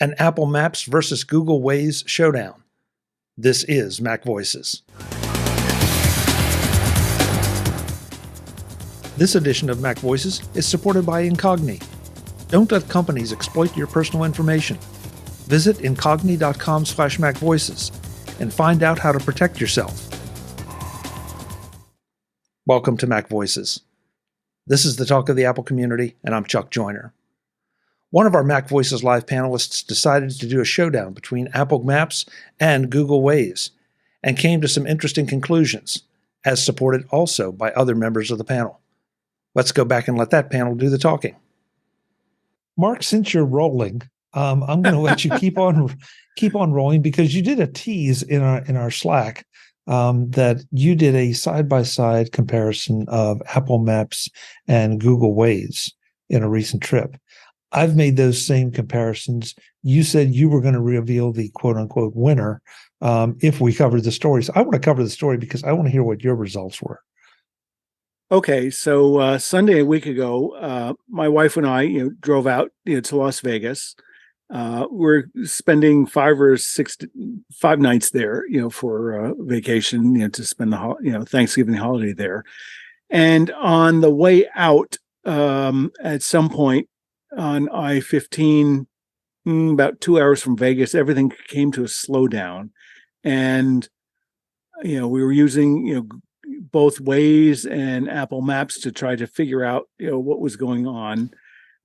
An Apple Maps versus Google Waze showdown. This is MacVoices. This edition of MacVoices is supported by Incogni. Don't let companies exploit your personal information. Visit incogni.com/MacVoices and find out how to protect yourself. Welcome to MacVoices. This is the talk of the Apple community, and I'm Chuck Joyner. One of our MacVoices Live panelists decided to do a showdown between Apple Maps and Google Waze, and came to some interesting conclusions, as supported also by other members of the panel. Let's go back and let that panel do the talking. Mark, since you're rolling, I'm going to let you keep on rolling, because you did a tease in our Slack that you did a side-by-side comparison of Apple Maps and Google Waze in a recent trip. I've made those same comparisons. You said you were going to reveal the quote-unquote winner if we covered the story. So I want to cover the story because I want to hear what your results were. Okay, so Sunday a week ago, my wife and I, drove out, to Las Vegas. We're spending 5 nights there, for vacation, to spend the Thanksgiving holiday there. And on the way out, at some point on I-15, about 2 hours from Vegas, everything came to a slowdown, and we were using both Waze and Apple Maps to try to figure out what was going on.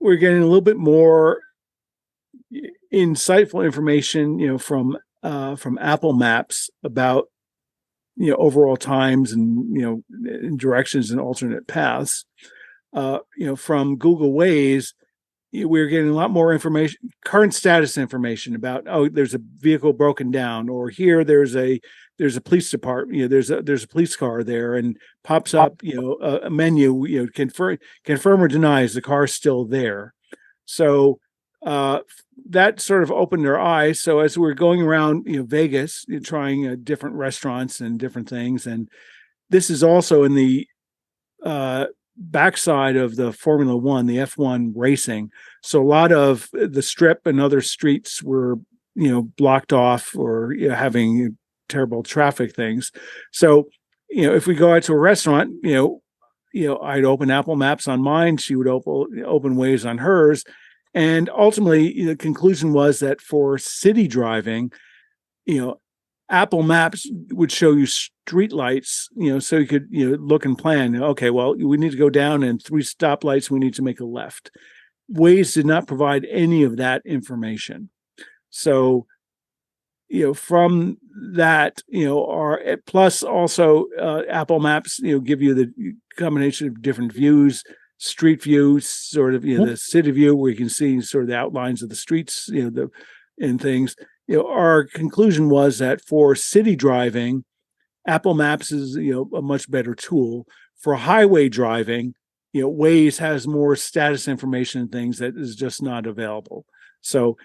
We're getting a little bit more insightful information from Apple Maps about overall times and directions and alternate paths. From Google Waze, we're getting a lot more information, current status information about, there's a vehicle broken down, or here there's a police department, there's a police car there, and pops up a menu, confirm or denies the car's still there. So that sort of opened our eyes. So as we're going around Vegas, trying different restaurants and different things, and this is also in the backside of the Formula One, the F1 racing. So a lot of the strip and other streets were, blocked off or having terrible traffic things. So, if we go out to a restaurant, I'd open Apple Maps on mine. She would open Waze on hers. And ultimately, the conclusion was that for city driving, Apple Maps would show you street lights, so you could, look and plan. Okay, well, we need to go down, and 3 stoplights, we need to make a left. Waze did not provide any of that information. So, from that, plus also Apple Maps, give you the combination of different views, street view, sort of, the city view, where you can see sort of the outlines of the streets, and things. Our conclusion was that for city driving, Apple Maps is, a much better tool. For highway driving, Waze has more status information and things that is just not available. So,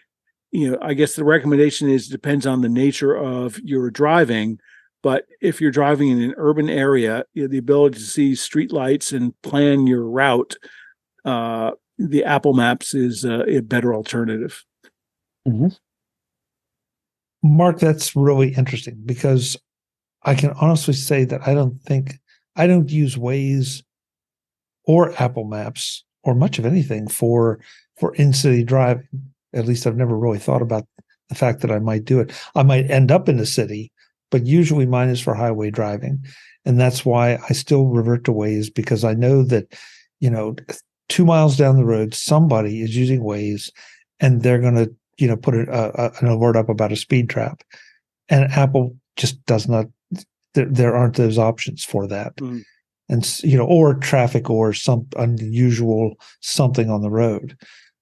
I guess the recommendation depends on the nature of your driving. But if you're driving in an urban area, the ability to see street lights and plan your route, the Apple Maps is a better alternative. Mm-hmm. Mark, that's really interesting, because I can honestly say that I don't use Waze or Apple Maps or much of anything for in-city driving. At least I've never really thought about the fact that I might do it. I might end up in the city, but usually mine is for highway driving. And that's why I still revert to Waze, because I know that, 2 miles down the road, somebody is using Waze, and they're going to, put an alert up about a speed trap. And Apple just does not, there aren't those options for that. Mm. And, or traffic or some unusual something on the road.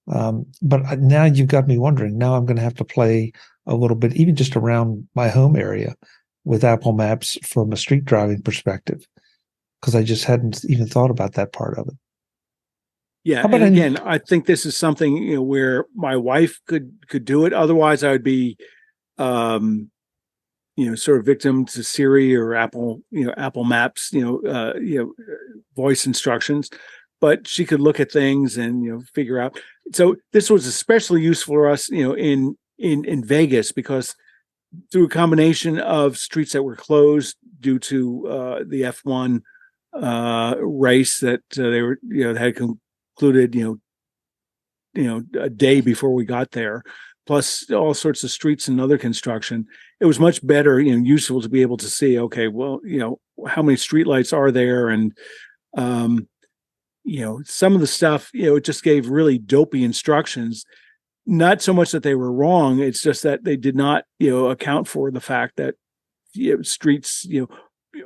But now you've got me wondering. Now I'm going to have to play a little bit, even just around my home area, with Apple Maps from a street driving perspective, because I just hadn't even thought about that part of it. Yeah, and again, I think this is something where my wife could do it. Otherwise, I would be, sort of victim to Siri or Apple, Apple Maps, voice instructions. but she could look at things and figure out. So this was especially useful for us, in Vegas, because through a combination of streets that were closed due to the F1 race that they were had concluded a day before we got there, plus all sorts of streets and other construction, it was much better, useful to be able to see, okay, well, how many streetlights are there? And, some of the stuff, it just gave really dopey instructions. Not so much that they were wrong. It's just that they did not, account for the fact that streets,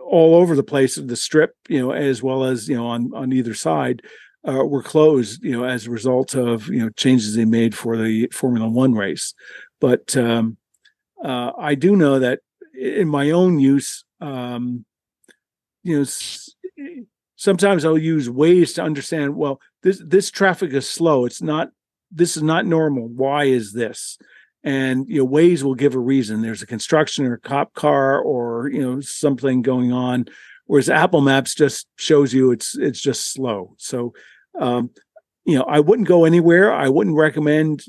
all over the place of the strip, as well as, on either side, were closed, as a result of, changes they made for the Formula One race. But I do know that in my own use, sometimes I'll use Waze to understand, well, this traffic is slow. This is not normal. Why is this? And Waze will give a reason. There's a construction or a cop car or something going on, whereas Apple Maps just shows you it's just slow. So I wouldn't go anywhere. I wouldn't recommend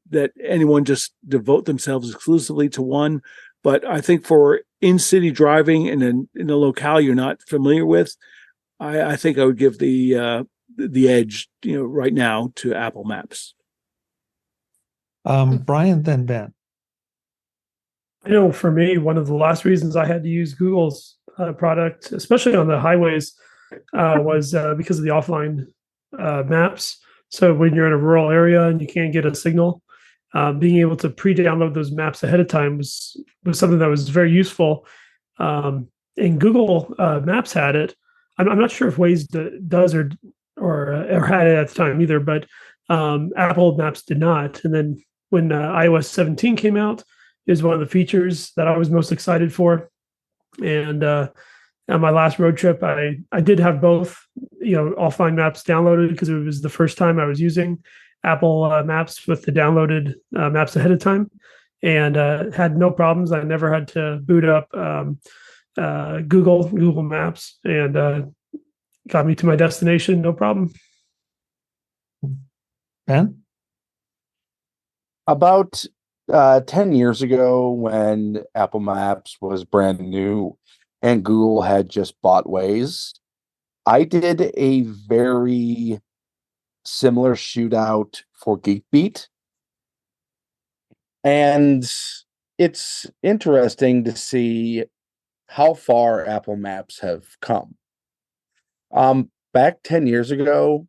that anyone just devote themselves exclusively to one. But I think for in-city driving in a locale you're not familiar with, I think I would give the edge right now to Apple Maps. Brian, then Ben. I know for me, one of the last reasons I had to use Google's product, especially on the highways, was because of the offline maps. So when you're in a rural area and you can't get a signal, being able to pre-download those maps ahead of time was something that was very useful. And Google Maps had it. I'm not sure if Waze does or had it at the time either, but Apple Maps did not. And then when iOS 17 came out, is one of the features that I was most excited for. And on my last road trip, I did have both, offline maps downloaded because it was the first time I was using Apple Maps with the downloaded maps ahead of time, and had no problems. I never had to boot up Google Maps, and got me to my destination, no problem. Ben? About 10 years ago, when Apple Maps was brand new and Google had just bought Waze, I did a very similar shootout for GeekBeat. And it's interesting to see how far Apple Maps have come. Back 10 years ago,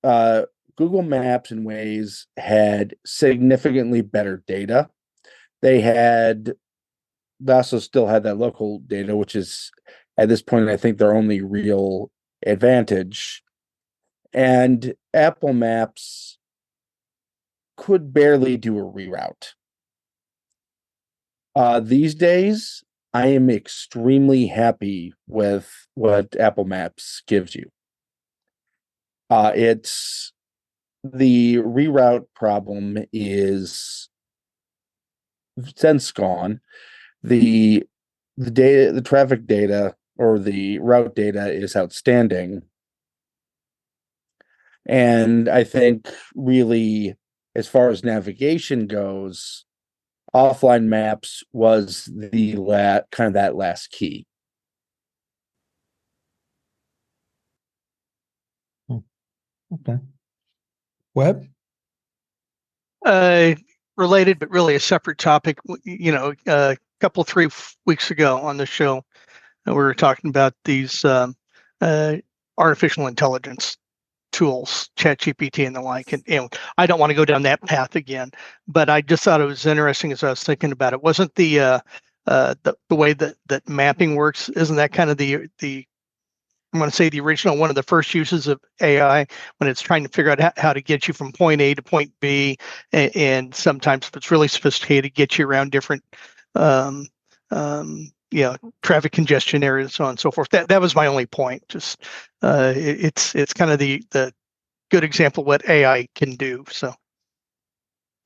Google Maps and Waze had significantly better data. They also still had that local data, which is, at this point, I think their only real advantage. And Apple Maps could barely do a reroute. These days, I am extremely happy with what Apple Maps gives you. It's the reroute problem is since gone. The data, the traffic data or the route data is outstanding. And I think really, as far as navigation goes, offline maps was the kind of that last key. Okay. Webb? Related, but really a separate topic. A couple 3 weeks ago on the show, we were talking about these artificial intelligence tools, ChatGPT and the like. And I don't want to go down that path again, but I just thought it was interesting as I was thinking about it. Wasn't the way that mapping works? Isn't that kind of the I'm going to say the original, one of the first uses of AI when it's trying to figure out how to get you from point A to point B, and sometimes if it's really sophisticated, get you around different traffic congestion areas, and so on and so forth. That was my only point. Just it's kind of the good example of what AI can do. So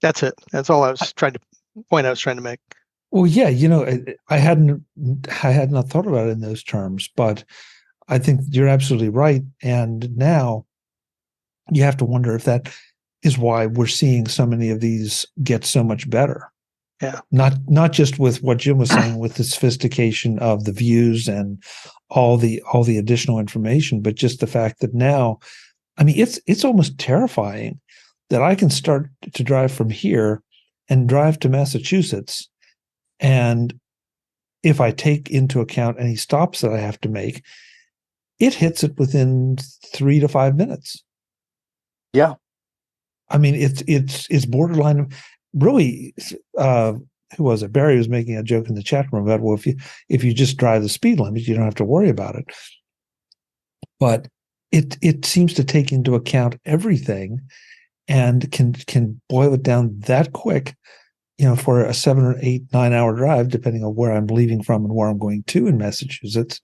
that's it. That's all I was trying to make. Well, yeah, I had not thought about it in those terms, but I think you're absolutely right. And now you have to wonder if that is why we're seeing so many of these get so much better. Yeah. Not just with what Jim was saying with the sophistication of the views and all the additional information, but just the fact that now, I mean, it's almost terrifying that I can start to drive from here and drive to Massachusetts. And if I take into account any stops that I have to make, it hits it within 3 to 5 minutes. Yeah. I mean, it's borderline. Really, who was it? Barry was making a joke in the chat room about, well, if you just drive the speed limit, you don't have to worry about it. But it seems to take into account everything and can boil it down that quick, for a 7 or 8, 9 hour drive, depending on where I'm leaving from and where I'm going to in Massachusetts,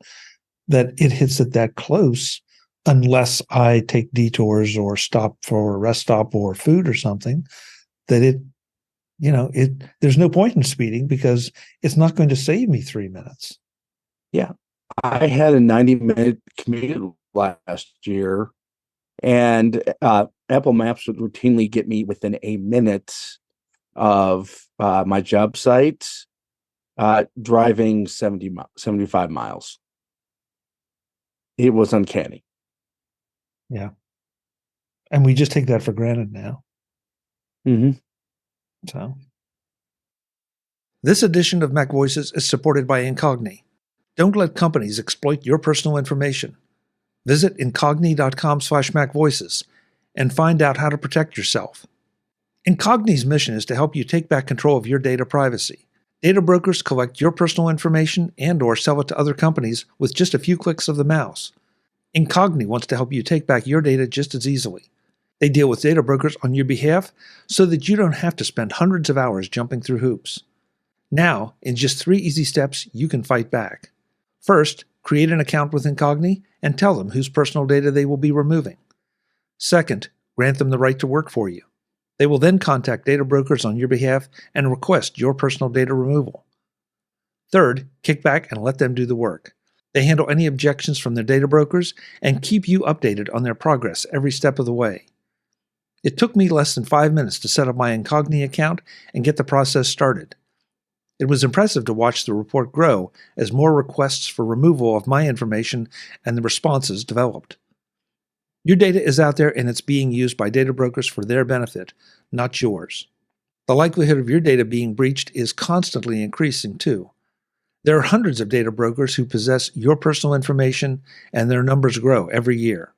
that it hits it that close, unless I take detours or stop for a rest stop or food or something, that there's no point in speeding because it's not going to save me 3 minutes. Yeah. I had a 90-minute commute last year, and Apple Maps would routinely get me within a minute of my job site, driving 75 miles. It was uncanny. Yeah. And we just take that for granted now. Mm-hmm. So, this edition of MacVoices is supported by Incogni. Don't let companies exploit your personal information. Visit incogni.com/MacVoices and find out how to protect yourself. Incogni's mission is to help you take back control of your data privacy. Data brokers collect your personal information and/or sell it to other companies with just a few clicks of the mouse. Incogni wants to help you take back your data just as easily. They deal with data brokers on your behalf so that you don't have to spend hundreds of hours jumping through hoops. Now, in just 3 easy steps, you can fight back. First, create an account with Incogni and tell them whose personal data they will be removing. Second, grant them the right to work for you. They will then contact data brokers on your behalf and request your personal data removal. Third, kick back and let them do the work. They handle any objections from their data brokers and keep you updated on their progress every step of the way. It took me less than 5 minutes to set up my Incogni account and get the process started. It was impressive to watch the report grow as more requests for removal of my information and the responses developed. Your data is out there and it's being used by data brokers for their benefit, not yours. The likelihood of your data being breached is constantly increasing too. There are hundreds of data brokers who possess your personal information, and their numbers grow every year.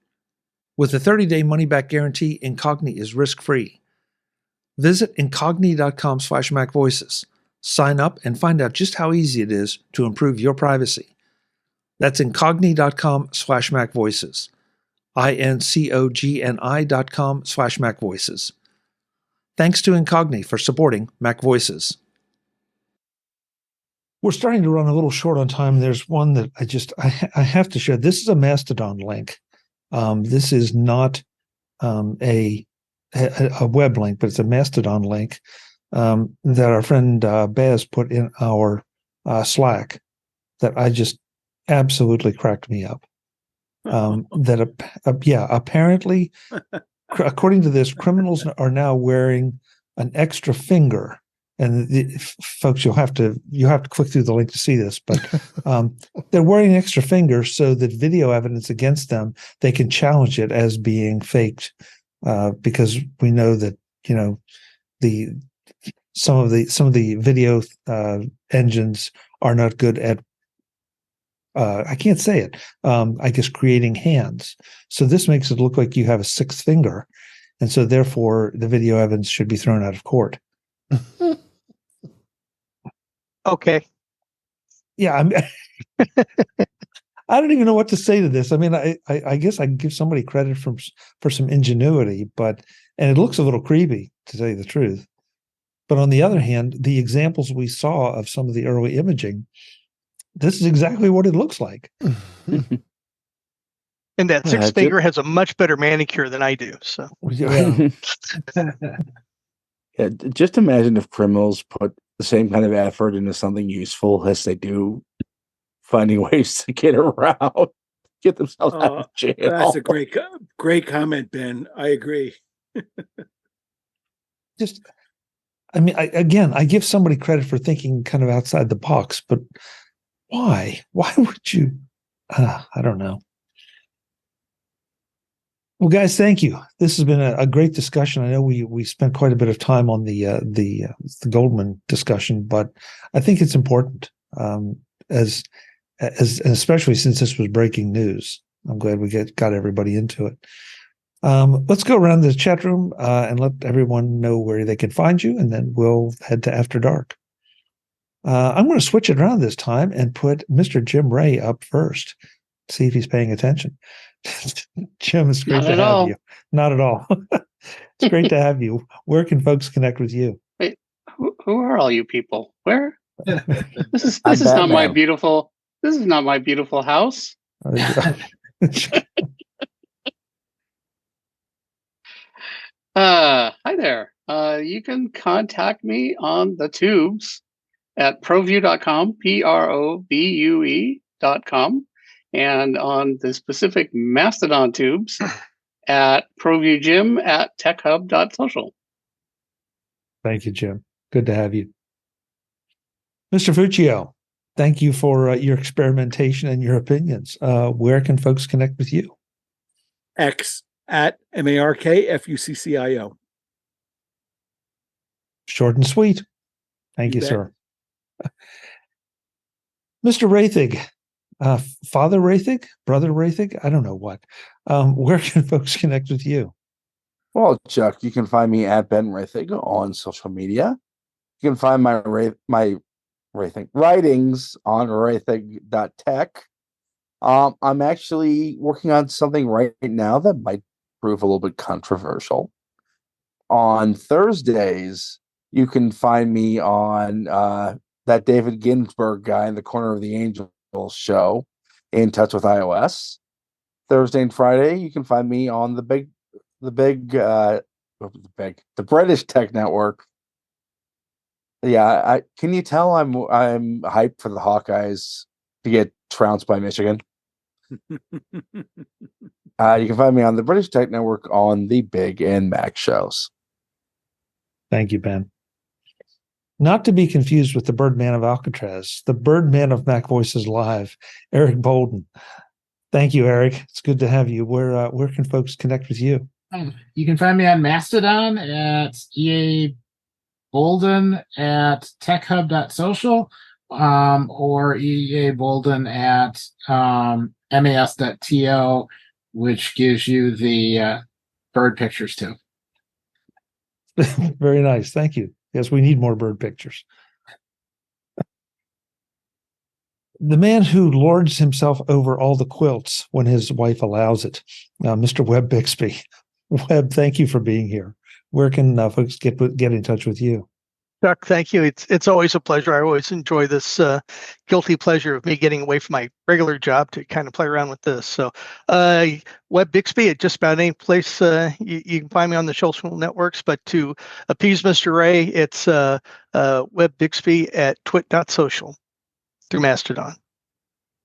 With a 30-day money-back guarantee, Incogni is risk-free. Visit incogni.com/MacVoices. Sign up and find out just how easy it is to improve your privacy. That's incogni.com/MacVoices. incogni.com/MacVoices. Thanks to Incogni for supporting MacVoices. We're starting to run a little short on time. There's one that I have to share. This is a Mastodon link. This is not a web link, but it's a Mastodon link that our friend Baz put in our Slack that I just absolutely cracked me up. Apparently, according to this, criminals are now wearing an extra finger. And folks, you'll have to click through the link to see this, but they're wearing an extra finger so that video evidence against them, they can challenge it as being faked, because we know that some of the video engines are not good at I can't say it. I guess creating hands. So this makes it look like you have a sixth finger, and so therefore the video evidence should be thrown out of court. Okay. Yeah, I don't even know what to say to this. I mean, I guess I can give somebody credit for some ingenuity, and it looks a little creepy, to tell you the truth. But on the other hand, the examples we saw of some of the early imaging, this is exactly what it looks like. And that sixth finger has a much better manicure than I do. So yeah. Yeah, just imagine if criminals put the same kind of effort into something useful as they do finding ways to get around. get themselves out of jail. That's a great comment, Ben. I agree. I give somebody credit for thinking kind of outside the box, but why? Why would you? I don't know. Well, guys, thank you. This has been a great discussion. I know we spent quite a bit of time on the Goldman discussion, but I think it's important, as especially since this was breaking news. I'm glad we got everybody into it. Let's go around the chat room and let everyone know where they can find you, and then we'll head to After Dark. I'm going to switch it around this time and put Mr. Jim Rea up first. See if he's paying attention. Jim, it's great to have you. Not at all. It's great to have you. Where can folks connect with you? Wait, who are all you people? Where? This is not my beautiful. This is not my beautiful house. Hi there. You can contact me on the tubes at provue.com, PROVUE.com, and on the specific Mastodon tubes at provuejim at techhub.social. Thank you, Jim. Good to have you. Mr. Fuccio, thank you for your experimentation and your opinions. Where can folks connect with you? X at MARKFUCCIO. Short and sweet. Thank you, bet. sir. Mr. Roethig, Father Roethig, Brother Roethig, I don't know what. Where can folks connect with you? Well, Chuck, you can find me at Ben Roethig on social media. You can find my writings on roethig.tech. I'm actually working on something right now that might prove a little bit controversial. On Thursdays, you can find me on that David Ginsburg guy in the Corner of the Angels show, In Touch with iOS. Thursday and Friday, you can find me on the British Tech Network. Yeah, can you tell I'm hyped for the Hawkeyes to get trounced by Michigan? You can find me on the British Tech Network on the Big and Mac shows. Thank you, Ben. Not to be confused with the Birdman of Alcatraz, the Birdman of MacVoices Live, Eric Bolden. Thank you, Eric. It's good to have you. Where can folks connect with you? You can find me on Mastodon at EA Bolden at techhub.social, or EA Bolden at mas.to, which gives you the bird pictures too. Very nice. Thank you. Yes, we need more bird pictures. The man who lords himself over all the quilts when his wife allows it, Mr. Webb Bixby. Webb, thank you for being here. Where can folks get in touch with you? Chuck, thank you. It's always a pleasure. I always enjoy this guilty pleasure of me getting away from my regular job to kind of play around with this. So Webb Bixby at just about any place you can find me on the social networks, but to appease Mr. Rea, it's Webb Bixby at twit.social through Mastodon.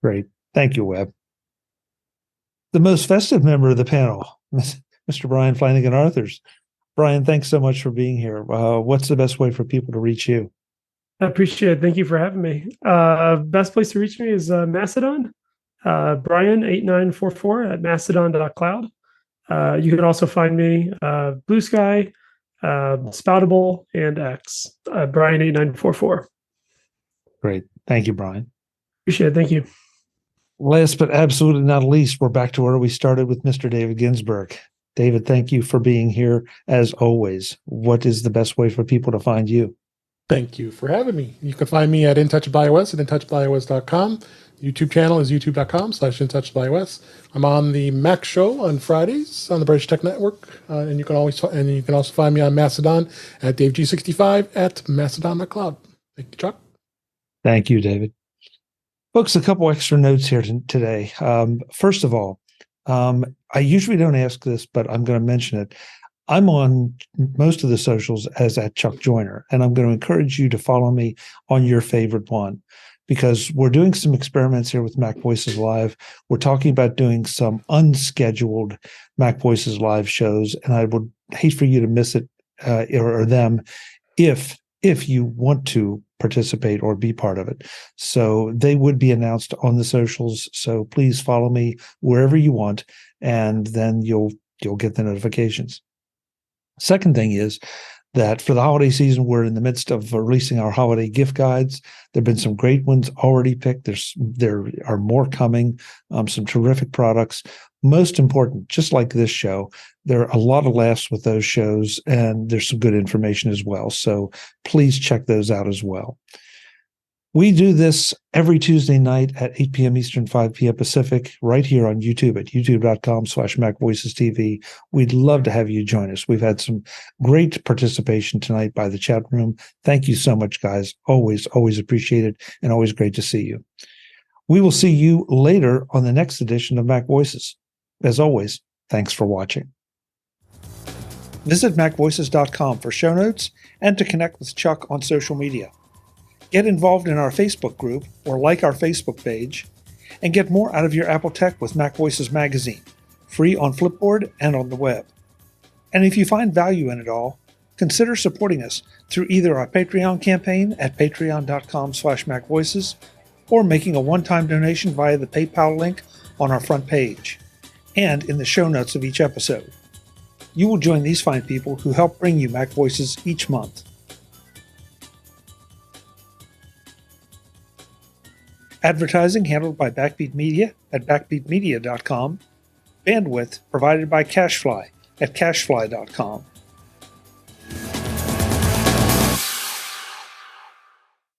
Great. Thank you, Webb. The most festive member of the panel, Mr. Brian Flanigan-Arthurs. Brian, thanks so much for being here. What's the best way for people to reach you? I appreciate it. Thank you for having me. Best place to reach me is Mastodon, Brian8944 at mastodon.cloud. You can also find me Blue Sky, Spoutable, and X, Brian8944. Great. Thank you, Brian. Appreciate it. Thank you. Last but absolutely not least, we're back to where we started with Mr. David Ginsburg. David, thank you for being here as always. What is the best way for people to find you? Thank you for having me. You can find me at InTouchWithIOS at InTouchWithIOS.com. YouTube channel is youtube.com/InTouchWithIOS. I'm on the Mac Show on Fridays on the British Tech Network, and you can also find me on Mastodon at DaveG65 at Mastodon.cloud. Thank you, Chuck. Thank you, David. Folks, a couple extra notes here today. First of all, I usually don't ask this, but I'm going to mention it. I'm on most of the socials as at Chuck Joyner, and I'm going to encourage you to follow me on your favorite one, because we're doing some experiments here with MacVoices Live. We're talking about doing some unscheduled MacVoices Live shows, and I would hate for you to miss it or them if you want to participate or be part of it. So they would be announced on the socials. So please follow me wherever you want, and then you'll get the notifications. Second thing is that for the holiday season, we're in the midst of releasing our holiday gift guides. There have been some great ones already picked. There are more coming, some terrific products. Most important, just like this show, there are a lot of laughs with those shows, and there's some good information as well. So please check those out as well. We do this every Tuesday night at 8 p.m. Eastern, 5 p.m. Pacific, right here on YouTube at youtube.com/MacVoicesTV. We'd love to have you join us. We've had some great participation tonight by the chat room. Thank you so much, guys. Always appreciate it, and always great to see you. We will see you later on the next edition of MacVoices. As always, thanks for watching. Visit MacVoices.com for show notes and to connect with Chuck on social media. Get involved in our Facebook group or like our Facebook page, and get more out of your Apple tech with MacVoices Magazine, free on Flipboard and on the web. And if you find value in it all, consider supporting us through either our Patreon campaign at patreon.com/MacVoices or making a one-time donation via the PayPal link on our front page and in the show notes of each episode. You will join these fine people who help bring you MacVoices each month. Advertising handled by Backbeat Media at backbeatmedia.com. Bandwidth provided by CashFly at cashfly.com.